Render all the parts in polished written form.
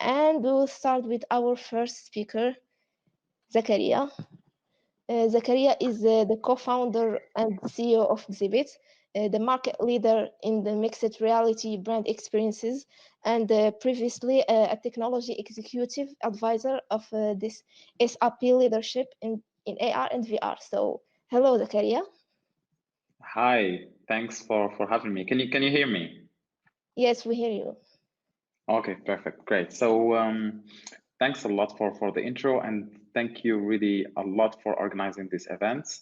And we'll start with our first speaker, Zakaria. Zakaria is the co-founder and CEO of Exhibit, the market leader in the mixed reality brand experiences, and previously a technology executive advisor of this SAP leadership in AR and VR. So, hello, Zakaria. Hi, thanks for having me. Can you hear me? Yes, we hear you. Okay, perfect, great. So thanks a lot for the intro, and thank you really a lot for organizing these events,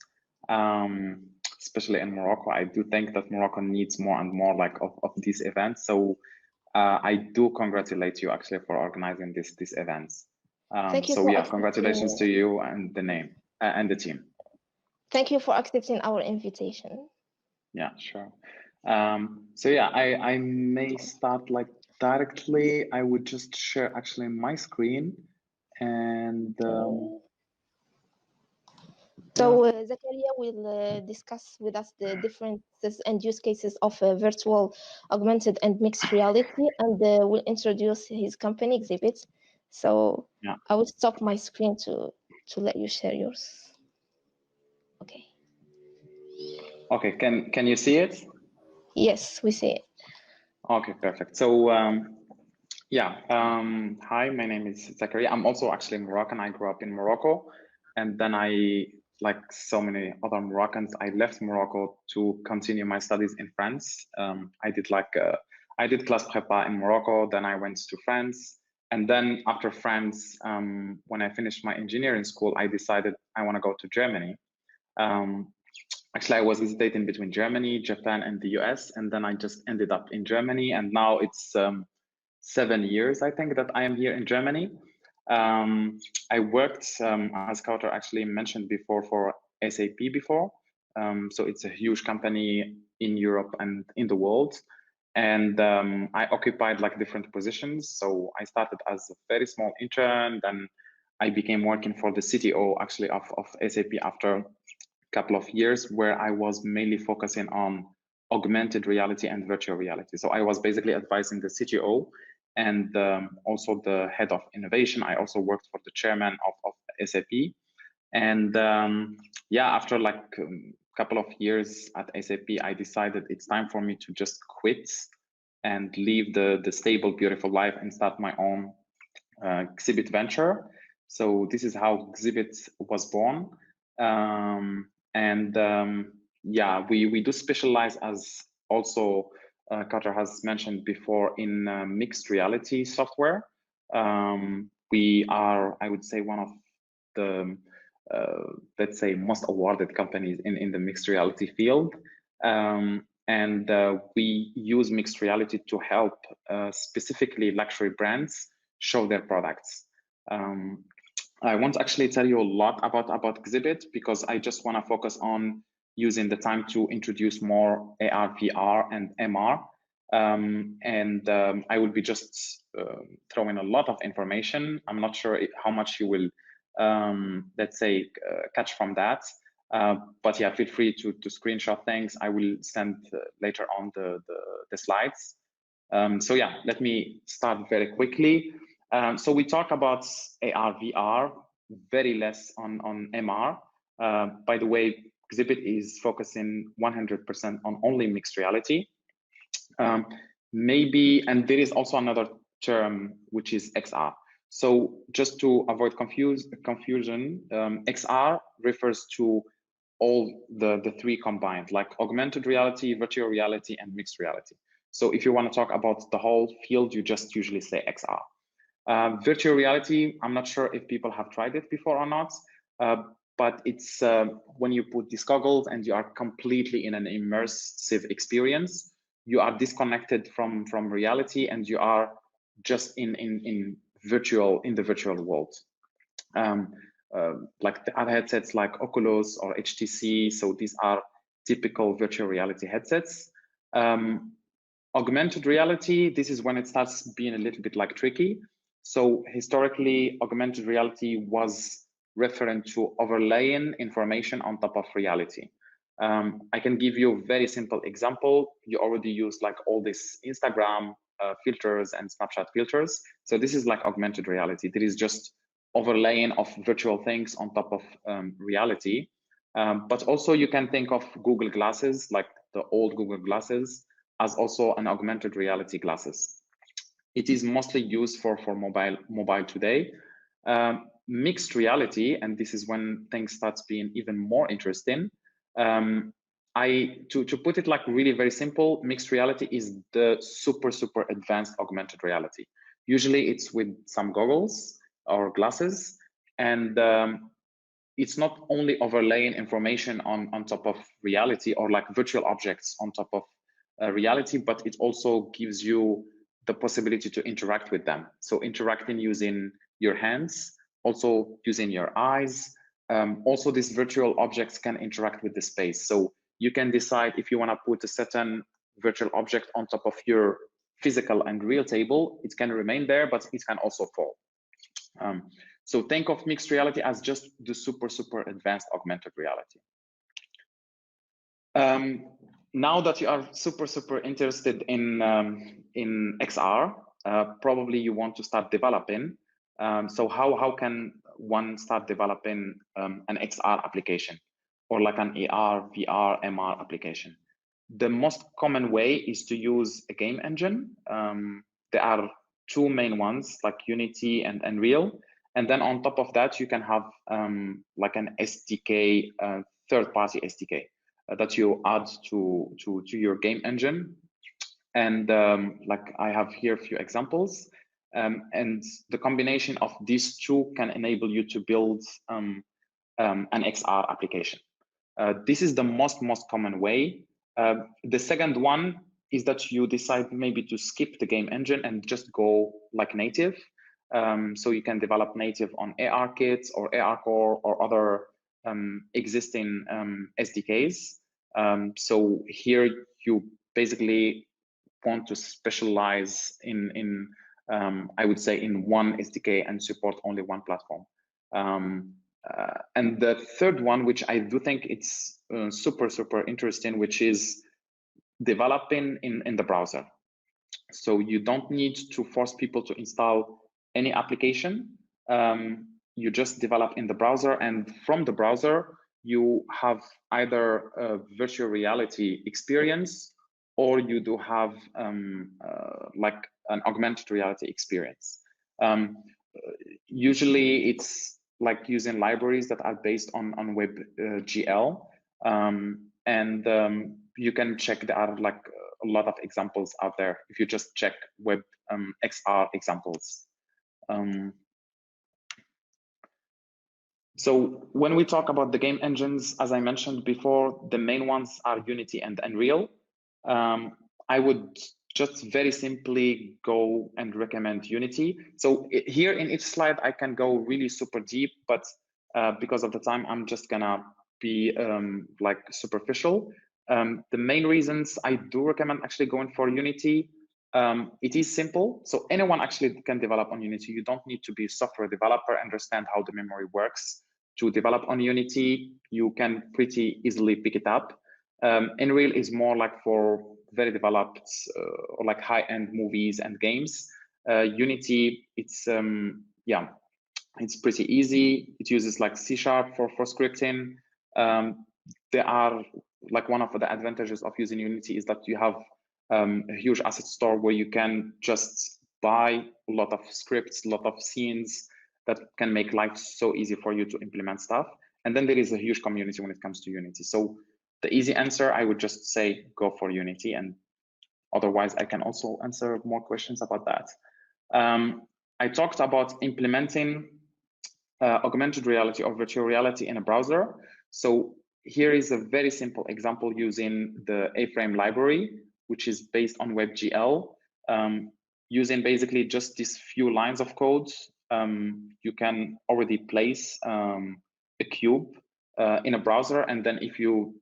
especially in Morocco. I do think that Morocco needs more and more like of these events. So I do congratulate you actually for organizing these events. Thank you so for yeah, congratulations to you and the name and the team. Thank you for accepting our invitation. Yeah, sure. So yeah, I may start like directly. I would just share actually my screen and so Zakaria will discuss with us the differences and use cases of virtual, augmented, and mixed reality, and will introduce his company Exhibit. So yeah. I will stop my screen to let you share yours. Okay. Okay, can you see it? Yes, we see it. Okay, perfect. So yeah, hi, my name is Zakaria. I'm also actually Moroccan. I grew up in Morocco, and then like so many other Moroccans, I left Morocco to continue my studies in France. I did class prépa in Morocco, then I went to France. And then after France, when I finished my engineering school, I decided I want to go to Germany. Actually, I was hesitating between Germany, Japan, and the US, and then I just ended up in Germany. And now it's 7 years, I think, that I am here in Germany. I worked, as Kautar actually mentioned before, for SAP before. So it's a huge company in Europe and in the world. And I occupied like different positions. So I started as a very small intern, then I became working for the CTO actually of SAP after a couple of years, where I was mainly focusing on augmented reality and virtual reality. So I was basically advising the CTO and also the head of innovation. I also worked for the chairman of SAP. And yeah, after like a couple of years at SAP, I decided it's time for me to just quit and leave the stable, beautiful life and start my own Exhibit venture. So this is how Exhibit was born. Yeah, we do specialize, as also Qatar has mentioned before, in mixed reality software. We are, I would say, one of the let's say most awarded companies in the mixed reality field. And we use mixed reality to help specifically luxury brands show their products. I won't actually tell you a lot about Exhibit because I just want to focus on using the time to introduce more AR, VR, and MR. I will be just throwing a lot of information. I'm not sure how much you will, let's say, catch from that. But yeah, feel free to screenshot things. I will send later on the slides. So yeah, let me start very quickly. So we talk about AR, VR, very less on MR. By the way, Exhibit is focusing 100% on only mixed reality. Maybe, and there is also another term, which is XR. So just to avoid confusion, XR refers to all the three combined, like augmented reality, virtual reality, and mixed reality. So if you want to talk about the whole field, you just usually say XR. Virtual reality, I'm not sure if people have tried it before or not, but it's when you put these goggles and you are completely in an immersive experience, you are disconnected from reality and you are just in the virtual world. Like the other headsets like Oculus or HTC, so these are typical virtual reality headsets. Augmented reality, this is when it starts being a little bit like tricky. So historically, augmented reality was referring to overlaying information on top of reality. I can give you a very simple example. You already use like all this Instagram filters and snapshot filters. So this is like augmented reality. There is just overlaying of virtual things on top of reality. But also you can think of Google glasses, like the old Google glasses, as also an augmented reality glasses. It is mostly used for mobile today. Mixed reality, and this is when things start being even more interesting. To put it like really very simple, mixed reality is the super advanced augmented reality. Usually it's with some goggles or glasses, and it's not only overlaying information on top of reality or like virtual objects on top of reality, but it also gives you the possibility to interact with them. So interacting using your hands, also using your eyes. Also, these virtual objects can interact with the space. So you can decide if you want to put a certain virtual object on top of your physical and real table. It can remain there, but it can also fall. So think of mixed reality as just the super advanced augmented reality. Now that you are super interested in XR, probably you want to start developing. So how can one start developing an XR application or like an AR, VR, MR application? The most common way is to use a game engine. There are two main ones, like Unity and Unreal. And then on top of that, you can have like an SDK, third-party SDK that you add to your game engine. And like I have here a few examples. And the combination of these two can enable you to build an XR application. This is the most common way. The second one is that you decide maybe to skip the game engine and just go like native. So you can develop native on ARKit or ARCore or other existing SDKs. So here you basically want to specialize in I would say in one SDK and support only one platform. And the third one, which I do think it's super interesting, which is developing in the browser. So you don't need to force people to install any application. You just develop in the browser, and from the browser, you have either a virtual reality experience or you do have like an augmented reality experience. Usually it's like using libraries that are based on WebGL. And you can check, there are like a lot of examples out there if you just check web XR examples. So when we talk about the game engines, as I mentioned before, the main ones are Unity and Unreal. I would just very simply go and recommend Unity. So here in each slide, I can go really super deep, but because of the time, I'm just gonna be like superficial. The main reasons I do recommend actually going for Unity, it is simple. So anyone actually can develop on Unity. You don't need to be a software developer, understand how the memory works. To develop on Unity, you can pretty easily pick it up. Unreal is more like for very developed or like high-end movies and games. Unity, it's yeah, it's pretty easy. It uses like C# for scripting. There are like one of the advantages of using Unity is that you have a huge asset store where you can just buy a lot of scripts, a lot of scenes that can make life so easy for you to implement stuff. And then there is a huge community when it comes to Unity. So the easy answer, I would just say go for Unity, and otherwise I can also answer more questions about that. I talked about implementing augmented reality or virtual reality in a browser. So here is a very simple example using the A-Frame library, which is based on WebGL. Using basically just these few lines of code, you can already place a cube in a browser, and then if you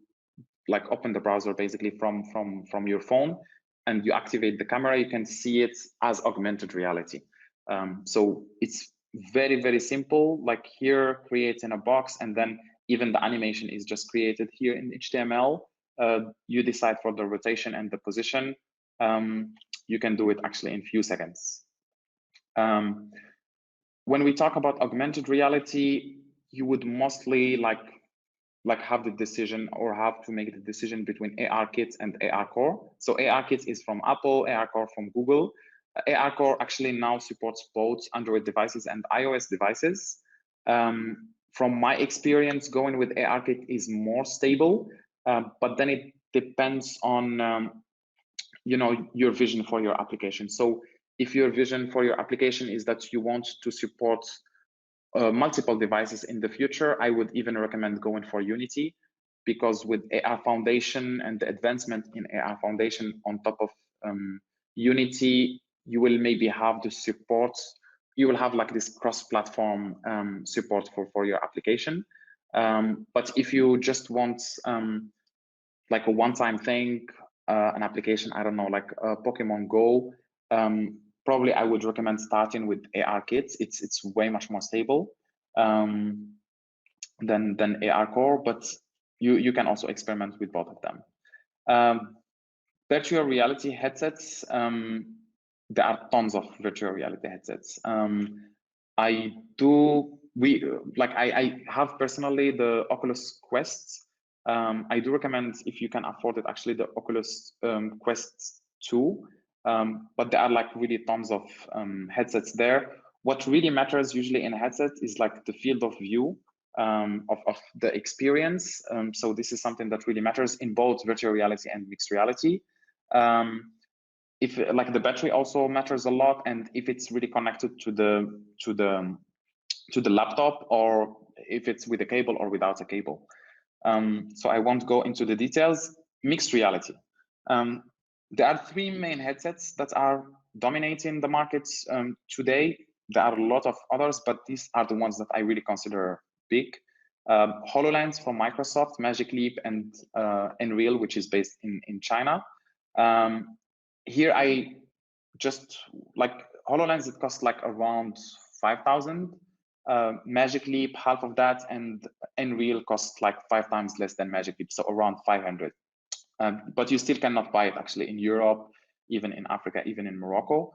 like open the browser basically from your phone and you activate the camera, you can see it as augmented reality. So it's very simple, like here creating a box, and then even the animation is just created here in HTML. You decide for the rotation and the position. you can do it actually in few seconds. When we talk about augmented reality, you would mostly like have the decision or have to make the decision between ARKit and ARCore. So ARKit is from Apple, ARCore from Google. ARCore actually now supports both Android devices and iOS devices. From my experience, going with ARKit is more stable, but then it depends on your vision for your application. So if your vision for your application is that you want to support multiple devices in the future, I would even recommend going for Unity, because with AR Foundation and the advancement in AR Foundation on top of Unity, you will maybe have the support. You will have like this cross-platform support for your application. But if you just want like a one-time thing, an application, I don't know, like Pokemon Go, probably I would recommend starting with ARKit. It's way much more stable than ARCore, but you can also experiment with both of them. Virtual reality headsets. There are tons of virtual reality headsets. I have personally the Oculus Quests. I do recommend, if you can afford it, actually the Oculus Quest 2. But there are like really tons of headsets there. What really matters usually in a headset is like the field of view of the experience. So this is something that really matters in both virtual reality and mixed reality. If like the battery also matters a lot, and if it's really connected to the laptop, or if it's with a cable or without a cable. So I won't go into the details. Mixed reality. There are three main headsets that are dominating the markets today. There are a lot of others, but these are the ones that I really consider big. HoloLens from Microsoft, Magic Leap, and Unreal, which is based in China. Here I just like HoloLens, it costs like around 5,000. Magic Leap, half of that, and Unreal costs like 5 times less than Magic Leap, so around 500. But you still cannot buy it actually in Europe, even in Africa, even in Morocco.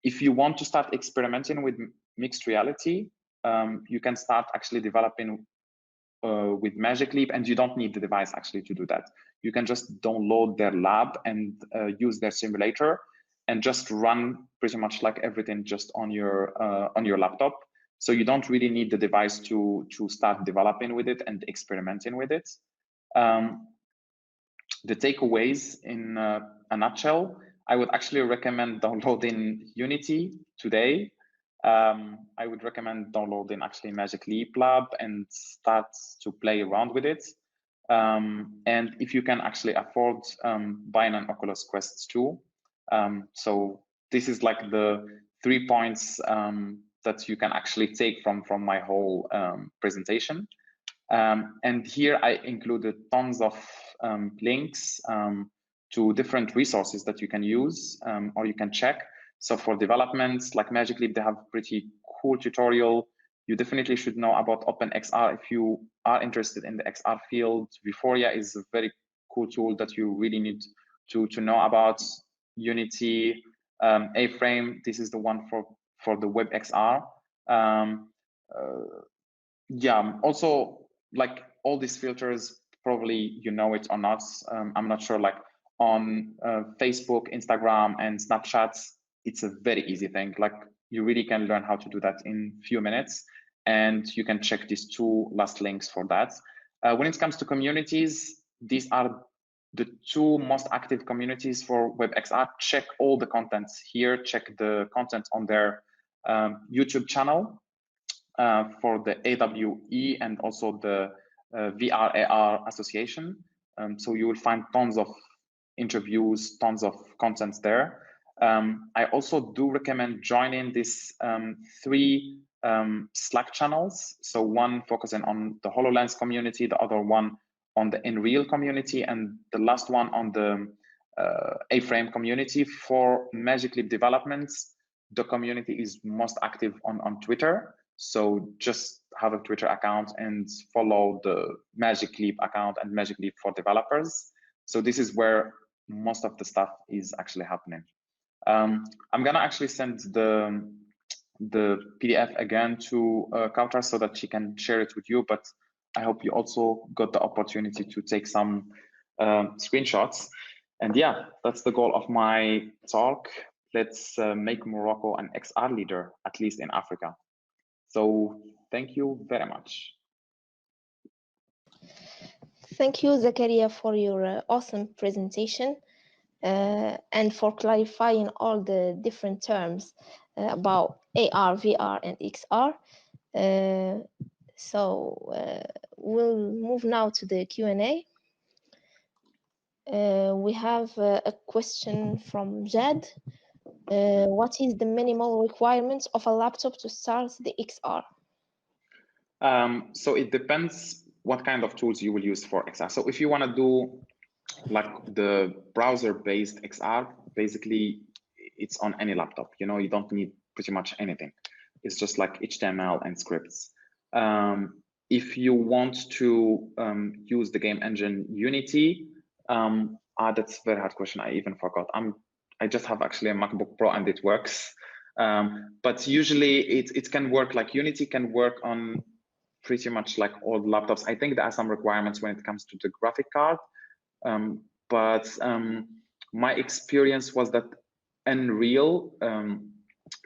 If you want to start experimenting with mixed reality, you can start actually developing with Magic Leap, and you don't need the device actually to do that. You can just download their lab and use their simulator and just run pretty much like everything just on your laptop. So you don't really need the device to start developing with it and experimenting with it. The takeaways in a nutshell, I would actually recommend downloading Unity today. I would recommend downloading actually Magic Leap Lab and start to play around with it. And if you can actually afford buying an Oculus Quest 2. So this is like the 3 points that you can actually take from my whole presentation. And here I included tons of links to different resources that you can use or you can check. So for developments like Magic Leap, they have pretty cool tutorial. You definitely should know about OpenXR if you are interested in the XR field. Vuforia is a very cool tool that you really need to know about. Unity, A-Frame, this is the one for the WebXR. Yeah, also like all these filters, probably you know it or not. I'm not sure, like on Facebook, Instagram, and Snapchat, it's a very easy thing. Like you really can learn how to do that in a few minutes, and you can check these 2 last links for that. When it comes to communities, these are the 2 most active communities for WebXR. Check all the contents here, check the content on their YouTube channel for the AWE and also the VR/AR Association. So you will find tons of interviews, tons of contents there. I also do recommend joining these 3 Slack channels. So one focusing on the HoloLens community, the other one on the Unreal community, and the last one on the A-Frame community. For Magic Leap developments, the community is most active on Twitter. So just have a Twitter account and follow the Magic Leap account and Magic Leap for developers. So this is where most of the stuff is actually happening. I'm gonna actually send the PDF again to Kavya so that she can share it with you, but I hope you also got the opportunity to take some screenshots. And yeah, that's the goal of my talk. Let's make Morocco an XR leader, at least in Africa. So thank you very much. Thank you, Zakaria, for your awesome presentation and for clarifying all the different terms about AR, VR, and XR. We'll move now to the Q&A. We have a question from Jad. What is the minimal requirements of a laptop to start the XR? So it depends what kind of tools you will use for XR. So if you want to do like the browser-based XR, basically it's on any laptop. You know, you don't need pretty much anything. It's just like HTML and scripts. If you want to use the game engine Unity, that's a very hard question. I even forgot. I just have actually a MacBook Pro and it works. But usually it can work, like Unity can work on pretty much like all laptops. I think there are some requirements when it comes to the graphic card. But my experience was that Unreal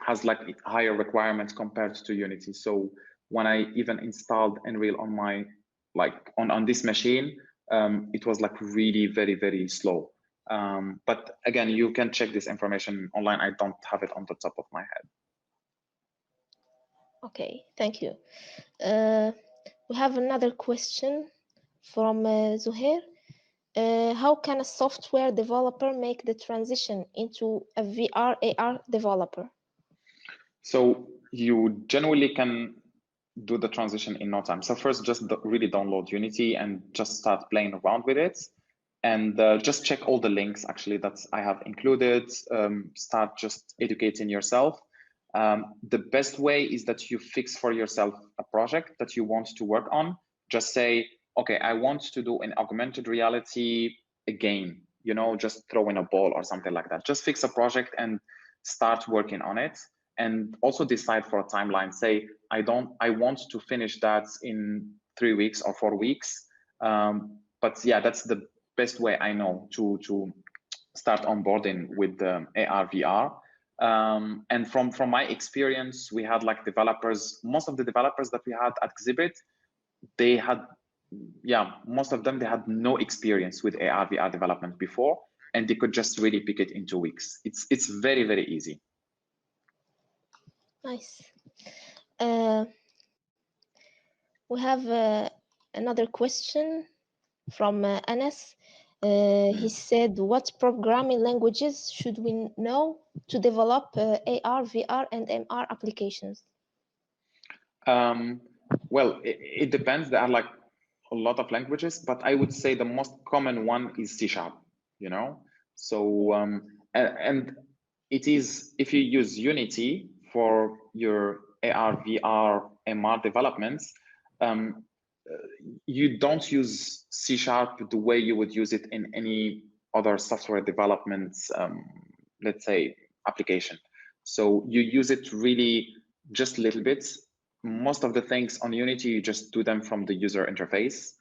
has like higher requirements compared to Unity. So when I even installed Unreal on my on this machine, it was like really very, very slow. But again, you can check this information online. I don't have it on the top of my head. Okay, thank you. We have another question from Zuhair. How can a software developer make the transition into a VR AR developer? So you generally can do the transition in no time. So first, just really download Unity and just start playing around with it. And just check all the links actually that I have included. Start just educating yourself. The best way is that you fix for yourself a project that you want to work on. Just say, okay, I want to do an augmented reality game, you know, just throw in a ball or something like that. Just fix a project and start working on it. And also decide for a timeline. Say, I want to finish that in 3 weeks or 4 weeks. But yeah, that's the best way I know to start onboarding with the AR VR. And from my experience, we had like developers, most of the developers that we had at Exhibit, they had, most of them, they had no experience with AR VR development before, and they could just really pick it in 2 weeks. It's very, very easy. Nice. We have another question from Anas. He said, what programming languages should we know to develop AR, VR, and MR applications? Well, it depends. There are like a lot of languages, but I would say the most common one is C#, you know? So, and it is, if you use Unity for your AR, VR, MR developments, you don't use C# the way you would use it in any other software development, let's say, application. So you use it really just a little bit. Most of the things on Unity, you just do them from the user interface.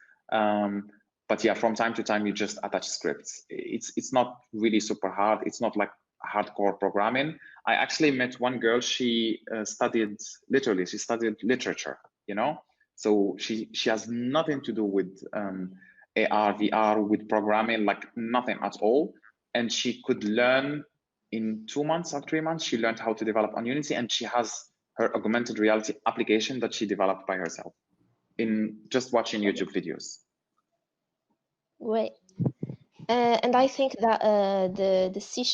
But yeah, from time to time, you just attach scripts. It's not really super hard. It's not like hardcore programming. I actually met one girl, she studied literature, you know? So she has nothing to do with AR, VR, with programming, like nothing at all. And she could learn in 2 months or 3 months, she learned how to develop on Unity, and she has her augmented reality application that she developed by herself in just watching YouTube videos. Right. And I think that the C#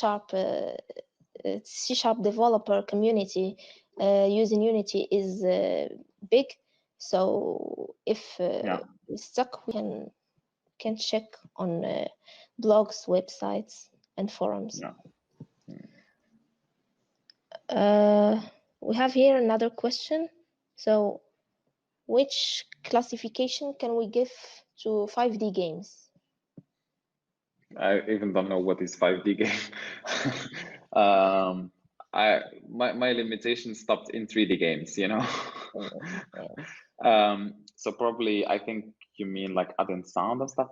developer community using Unity is big. So if we're stuck, we can check on blogs, websites, and forums. We have here another question. So, which classification can we give to 5D games? I even don't know what is 5D game. My limitation stopped in 3D games, you know. So probably I think you mean like adding sound and stuff.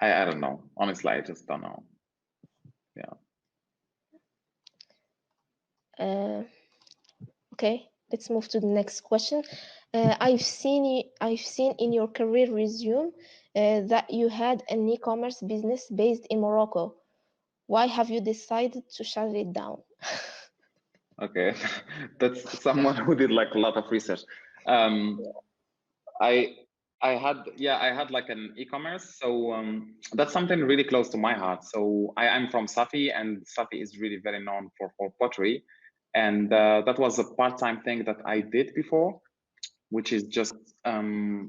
I don't know. Honestly, I just don't know. Yeah. Okay, let's move to the next question. I've seen in your career resume that you had an e-commerce business based in Morocco. Why have you decided to shut it down? Okay, that's someone who did like a lot of research. I had like an e-commerce, so that's something really close to my heart. So I'm from Safi, and Safi is really very known for pottery, and that was a part-time thing that I did before, which is just the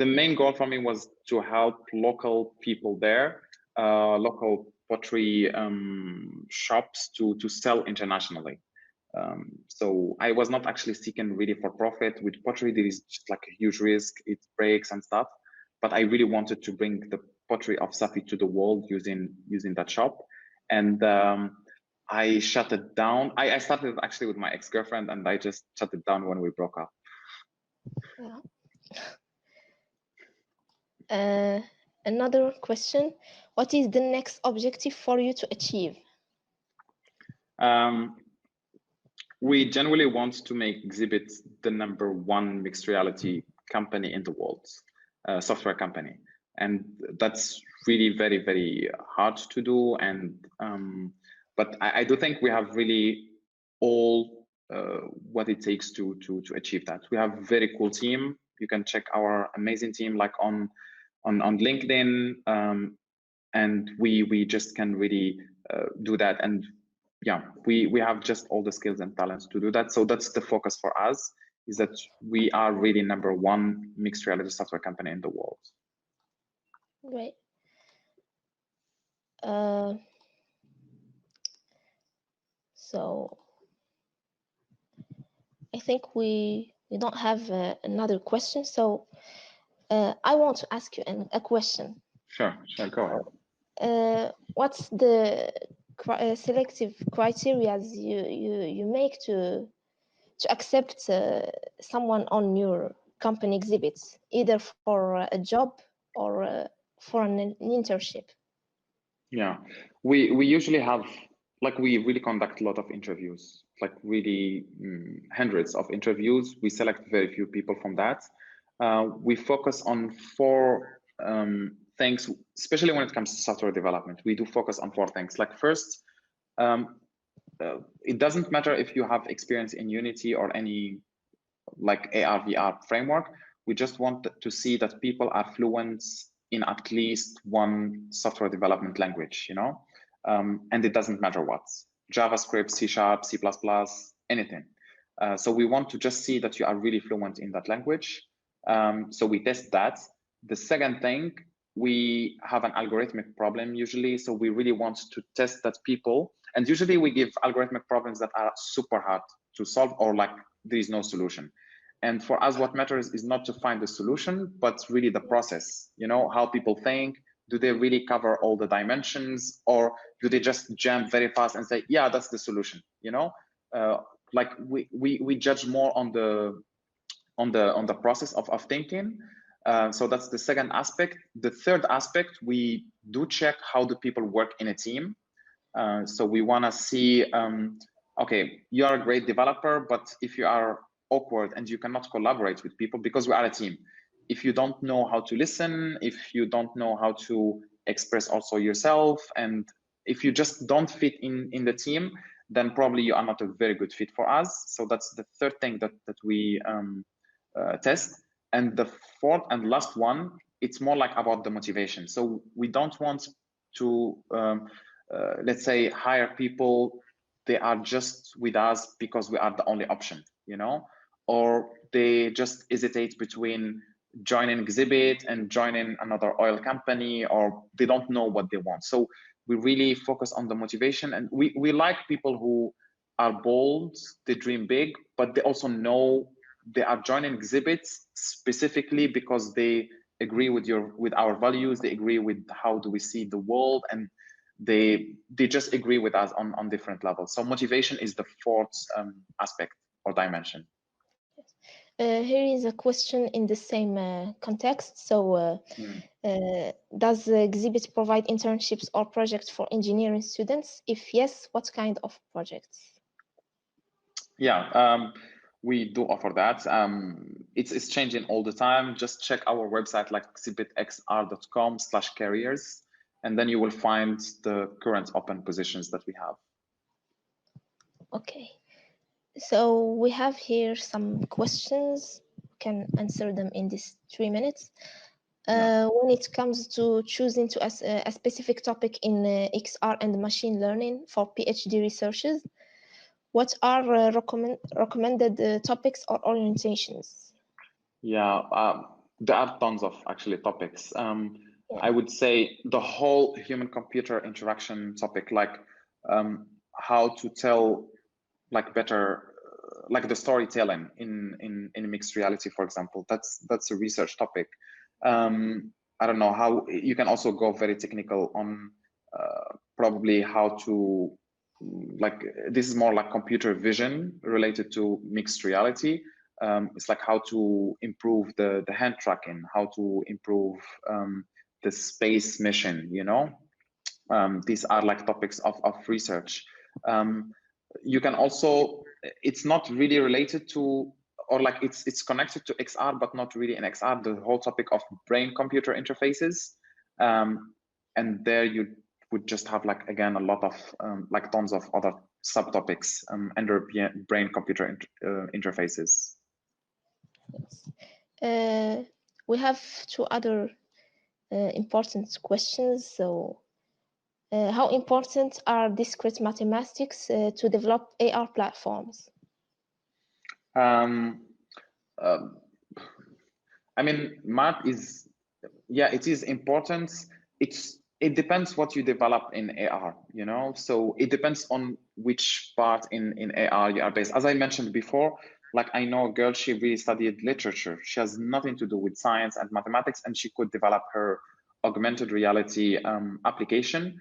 main goal for me was to help local people there, local pottery shops to sell internationally. So I was not actually seeking really for profit. With pottery, there is just like a huge risk, it breaks and stuff. But I really wanted to bring the pottery of Safi to the world using that shop. And I shut it down. I started actually with my ex-girlfriend, and I just shut it down when we broke up. Yeah. Another question: what is the next objective for you to achieve? We generally want to make Exhibit the #1 mixed reality company in the world, software company, and that's really very, very hard to do. And but I do think we have really all what it takes to achieve that. We have a very cool team. You can check our amazing team like on LinkedIn, and we just can really do that. And yeah, we have just all the skills and talents to do that. So that's the focus for us, is that we are really #1 mixed reality software company in the world. Great. So I think we don't have another question. So I want to ask you a question. Sure, go ahead. What's the selective criteria you make to accept someone on your company exhibits, either for a job or for an internship? Yeah, we usually have, like, we really conduct a lot of interviews, like really hundreds of interviews. We select very few people from that. We focus on 4 things, especially when it comes to software development. We do focus on 4 things. Like, first, it doesn't matter if you have experience in Unity or any like AR, VR framework. We just want to see that people are fluent in at least one software development language, you know, and it doesn't matter what, JavaScript, C#, C++, anything. So we want to just see that you are really fluent in that language. So we test that. The second thing, we have an algorithmic problem usually. So we really want to test that people, and usually we give algorithmic problems that are super hard to solve, or like there is no solution. And for us, what matters is not to find the solution, but really the process, you know, how people think. Do they really cover all the dimensions, or do they just jump very fast and say, yeah, that's the solution, you know? Like we judge more on the process of thinking. So that's the second aspect. The third aspect, we do check how do people work in a team. So we want to see, okay, you are a great developer, but if you are awkward and you cannot collaborate with people, because we are a team, if you don't know how to listen, if you don't know how to express also yourself, and if you just don't fit in the team, then probably you are not a very good fit for us. So that's the third thing that we test. And the fourth and last one, it's more like about the motivation. So we don't want to let's say hire people, they are just with us because we are the only option, you know, or they just hesitate between joining Exhibit and joining another oil company, or they don't know what they want. So we really focus on the motivation, and we like people who are bold, they dream big, but they also know they are joining Exhibits specifically because they agree with our values, they agree with how do we see the world, and they just agree with us on different levels. So motivation is the fourth aspect or dimension. Here is a question in the same context. So does the exhibit provide internships or projects for engineering students? If yes, what kind of projects? Yeah, we do offer that. It's changing all the time. Just check our website, like exhibitxr.com/careers, and then you will find the current open positions that we have. Okay. So we have here some questions. We can answer them in these 3 minutes. When it comes to choosing to a specific topic in XR and machine learning for PhD researchers, what are recommended topics or orientations? Yeah, there are tons of actually topics. I would say the whole human-computer interaction topic, like how to tell like better, like the storytelling in mixed reality, for example. That's a research topic. I don't know how you can also go very technical on probably how to, like, this is more like computer vision related to mixed reality. It's like how to improve the hand tracking, how to improve the space mission, you know. These are like topics of research. You can also, it's not really related to, or like it's connected to XR, but not really in XR, the whole topic of brain-computer interfaces. And there you would just have like, again, a lot of like tons of other subtopics under brain-computer interfaces. We have 2 other important questions. So how important are discrete mathematics to develop AR platforms? I mean, math is, yeah, it is important. It depends what you develop in AR, you know, so it depends on which part in AR you are based. As I mentioned before, like I know a girl, she really studied literature. She has nothing to do with science and mathematics, and she could develop her augmented reality application.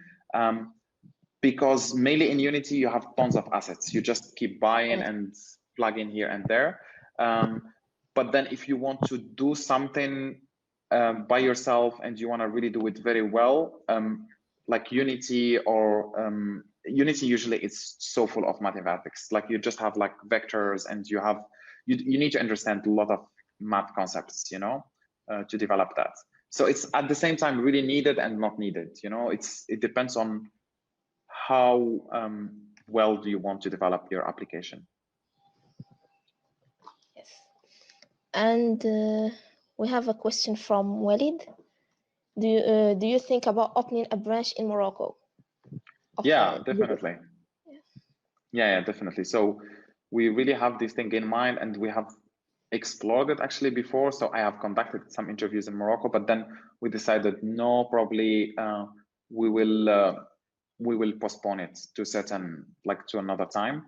Because mainly in Unity, you have tons of assets. You just keep buying and plug in here and there. But then if you want to do something by yourself and you want to really do it very well, like Unity or Unity usually is so full of mathematics. Like you just have like vectors and you have, you need to understand a lot of math concepts, you know, to develop that. So it's at the same time really needed and not needed, you know, it depends on how well do you want to develop your application. Yes. And we have a question from Walid. Do you think about opening a branch in Morocco? Yeah, definitely. Yeah, definitely. So we really have this thing in mind, and we have explored it actually before. So I have conducted some interviews in Morocco, but then we decided no, probably we will postpone it to certain, like to another time.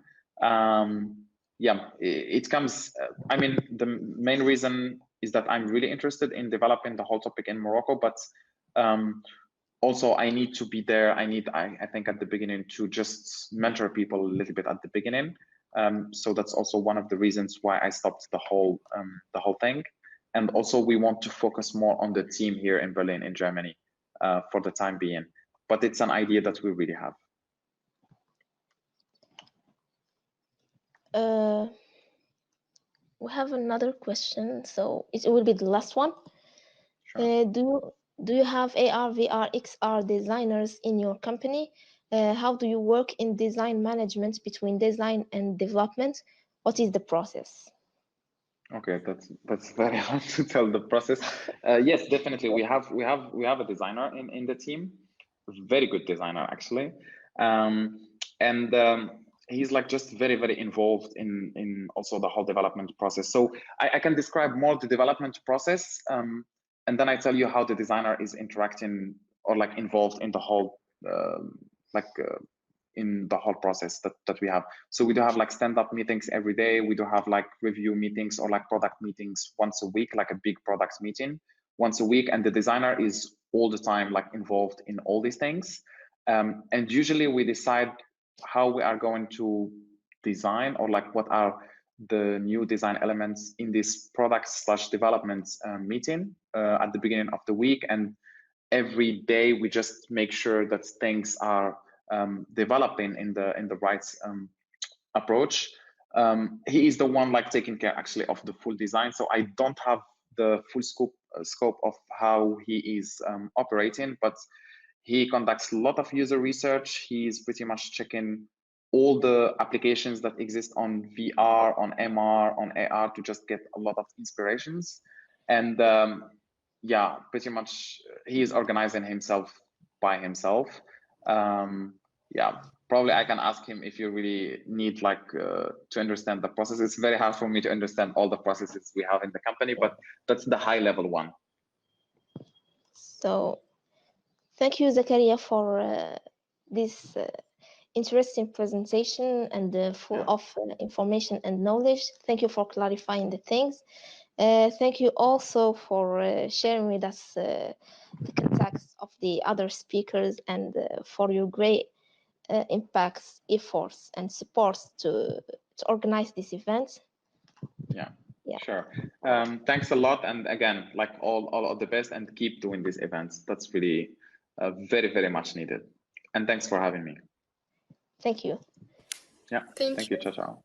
Yeah, it comes, I mean, the main reason is that I'm really interested in developing the whole topic in Morocco, but also I need to be there. I think at the beginning to just mentor people a little bit at the beginning. So that's also one of the reasons why I stopped the whole thing. And also we want to focus more on the team here in Berlin, in Germany, for the time being. But it's an idea that we really have. We have another question, so it will be the last one. Sure. Do you have AR, VR, XR designers in your company? How do you work in design management between design and development? What is the process? Okay, that's very hard to tell the process. Yes, definitely. We have a designer in the team, a very good designer actually, and he's like just very involved in also the whole development process. So I can describe more the development process, and then I tell you how the designer is interacting or like involved in the whole in the whole process that we have. So we do have like stand-up meetings every day. We do have like review meetings or like product meetings once a week, like a big product meeting once a week. And the designer is all the time like involved in all these things. And usually we decide how we are going to design, or like what are the new design elements in this product/development meeting at the beginning of the week. And every day we just make sure that things are developing in the right approach. He is the one like taking care actually of the full design, so I don't have the full scope of how he is operating, but he conducts a lot of user research. He's pretty much checking all the applications that exist on VR, on MR, on AR to just get a lot of inspirations. And yeah, pretty much he is organizing himself by himself. Yeah, probably I can ask him if you really need like to understand the process. It's very hard for me to understand all the processes we have in the company, but that's the high level one. So thank you, Zakaria, for this interesting presentation and full of information and knowledge. Thank you for clarifying the things. Thank you also for sharing with us the contacts of the other speakers and for your great impacts, efforts, and supports to organize this event. Yeah. Sure. Thanks a lot. And again, like all of the best, and keep doing these events. That's really very, very much needed. And thanks for having me. Thank you. Yeah. Thank you. Ciao, ciao.